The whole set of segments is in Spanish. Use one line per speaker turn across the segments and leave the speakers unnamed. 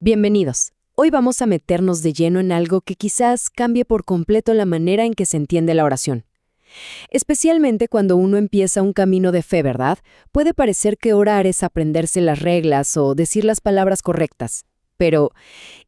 Bienvenidos. Hoy vamos a meternos de lleno en algo que quizás cambie por completo la manera en que se entiende la oración. Especialmente cuando uno empieza un camino de fe, ¿verdad? Puede parecer que orar es aprenderse las reglas o decir las palabras correctas. Pero,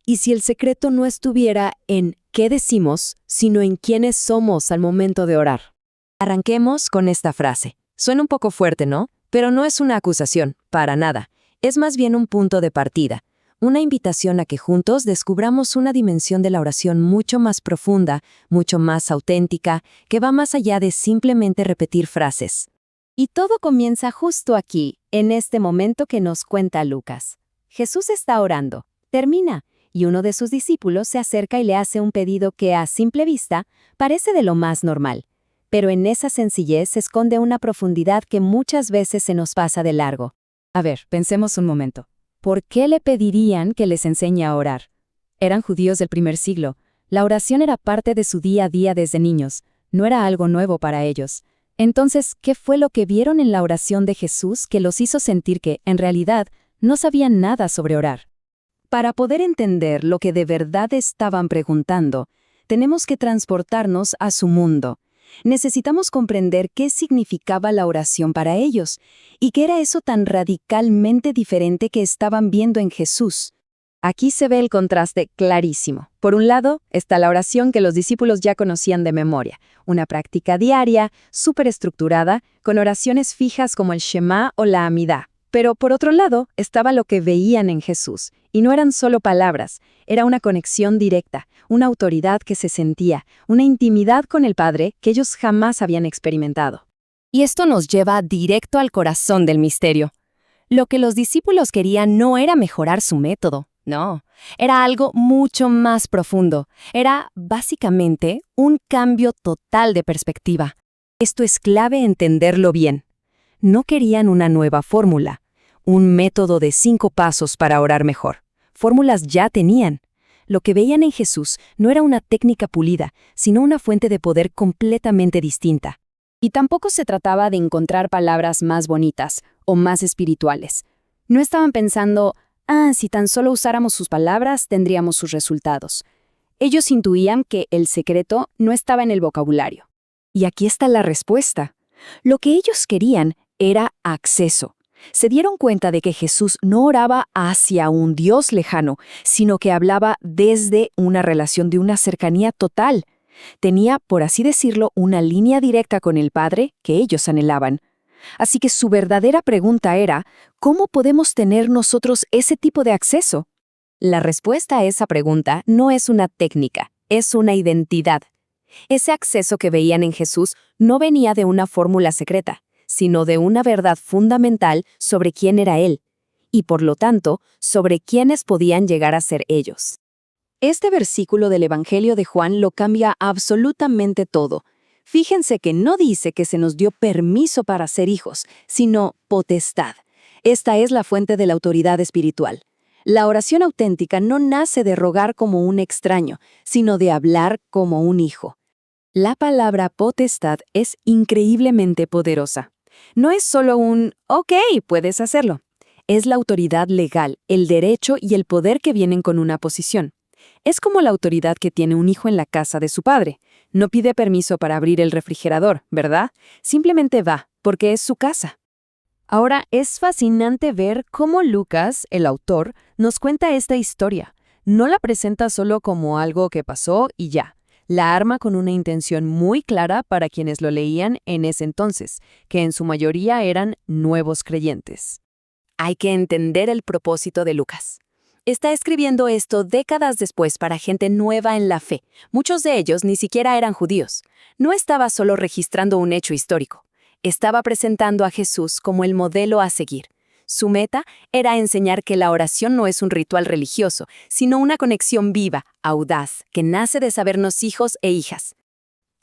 ¿y si el secreto no estuviera en qué decimos, sino en quiénes somos al momento de orar?
Arranquemos con esta frase. Suena un poco fuerte, ¿no? Pero no es una acusación, para nada. Es más bien un punto de partida. Una invitación a que juntos descubramos una dimensión de la oración mucho más profunda, mucho más auténtica, que va más allá de simplemente repetir frases.
Y todo comienza justo aquí, en este momento que nos cuenta Lucas. Jesús está orando, termina, y uno de sus discípulos se acerca y le hace un pedido que a simple vista parece de lo más normal. Pero en esa sencillez se esconde una profundidad que muchas veces se nos pasa de largo.
A ver, pensemos un momento. ¿Por qué le pedirían que les enseñe a orar? Eran judíos del primer siglo. La oración era parte de su día a día desde niños. No era algo nuevo para ellos. Entonces, ¿qué fue lo que vieron en la oración de Jesús que los hizo sentir que, en realidad, no sabían nada sobre orar?
Para poder entender lo que de verdad estaban preguntando, tenemos que transportarnos a su mundo. Necesitamos comprender qué significaba la oración para ellos y qué era eso tan radicalmente diferente que estaban viendo en Jesús.
Aquí se ve el contraste clarísimo. Por un lado, está la oración que los discípulos ya conocían de memoria, una práctica diaria, súper estructurada, con oraciones fijas como el Shema o la Amidá. Pero por otro lado, estaba lo que veían en Jesús, y no eran solo palabras, era una conexión directa, una autoridad que se sentía, una intimidad con el Padre que ellos jamás habían experimentado.
Y esto nos lleva directo al corazón del misterio. Lo que los discípulos querían no era mejorar su método, no, era algo mucho más profundo. Era, básicamente, un cambio total de perspectiva. Esto es clave entenderlo bien. No querían una nueva fórmula, un método de 5 pasos para orar mejor. Fórmulas ya tenían. Lo que veían en Jesús no era una técnica pulida, sino una fuente de poder completamente distinta.
Y tampoco se trataba de encontrar palabras más bonitas o más espirituales. No estaban pensando, si tan solo usáramos sus palabras, tendríamos sus resultados. Ellos intuían que el secreto no estaba en el vocabulario.
Y aquí está la respuesta. Lo que ellos querían era acceso. Se dieron cuenta de que Jesús no oraba hacia un Dios lejano, sino que hablaba desde una relación de una cercanía total. Tenía, por así decirlo, una línea directa con el Padre que ellos anhelaban. Así que su verdadera pregunta era, ¿cómo podemos tener nosotros ese tipo de acceso?
La respuesta a esa pregunta no es una técnica, es una identidad. Ese acceso que veían en Jesús no venía de una fórmula secreta, sino de una verdad fundamental sobre quién era Él, y por lo tanto, sobre quiénes podían llegar a ser ellos.
Este versículo del Evangelio de Juan lo cambia absolutamente todo. Fíjense que no dice que se nos dio permiso para ser hijos, sino potestad. Esta es la fuente de la autoridad espiritual. La oración auténtica no nace de rogar como un extraño, sino de hablar como un hijo.
La palabra potestad es increíblemente poderosa. No es solo un «ok, puedes hacerlo». Es la autoridad legal, el derecho y el poder que vienen con una posición. Es como la autoridad que tiene un hijo en la casa de su padre. No pide permiso para abrir el refrigerador, ¿verdad? Simplemente va, porque es su casa.
Ahora, es fascinante ver cómo Lucas, el autor, nos cuenta esta historia. No la presenta solo como algo que pasó y ya. La arma con una intención muy clara para quienes lo leían en ese entonces, que en su mayoría eran nuevos creyentes.
Hay que entender el propósito de Lucas. Está escribiendo esto décadas después para gente nueva en la fe. Muchos de ellos ni siquiera eran judíos. No estaba solo registrando un hecho histórico. Estaba presentando a Jesús como el modelo a seguir. Su meta era enseñar que la oración no es un ritual religioso, sino una conexión viva, audaz, que nace de sabernos hijos e hijas.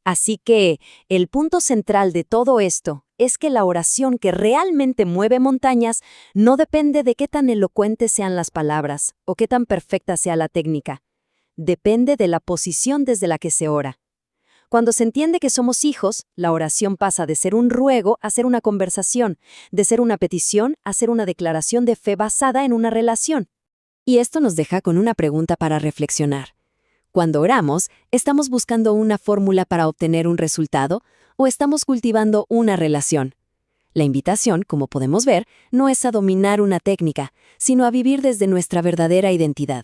Así que, el punto central de todo esto es que la oración que realmente mueve montañas no depende de qué tan elocuentes sean las palabras o qué tan perfecta sea la técnica. Depende de la posición desde la que se ora. Cuando se entiende que somos hijos, la oración pasa de ser un ruego a ser una conversación, de ser una petición a ser una declaración de fe basada en una relación.
Y esto nos deja con una pregunta para reflexionar. Cuando oramos, ¿estamos buscando una fórmula para obtener un resultado o estamos cultivando una relación? La invitación, como podemos ver, no es a dominar una técnica, sino a vivir desde nuestra verdadera identidad.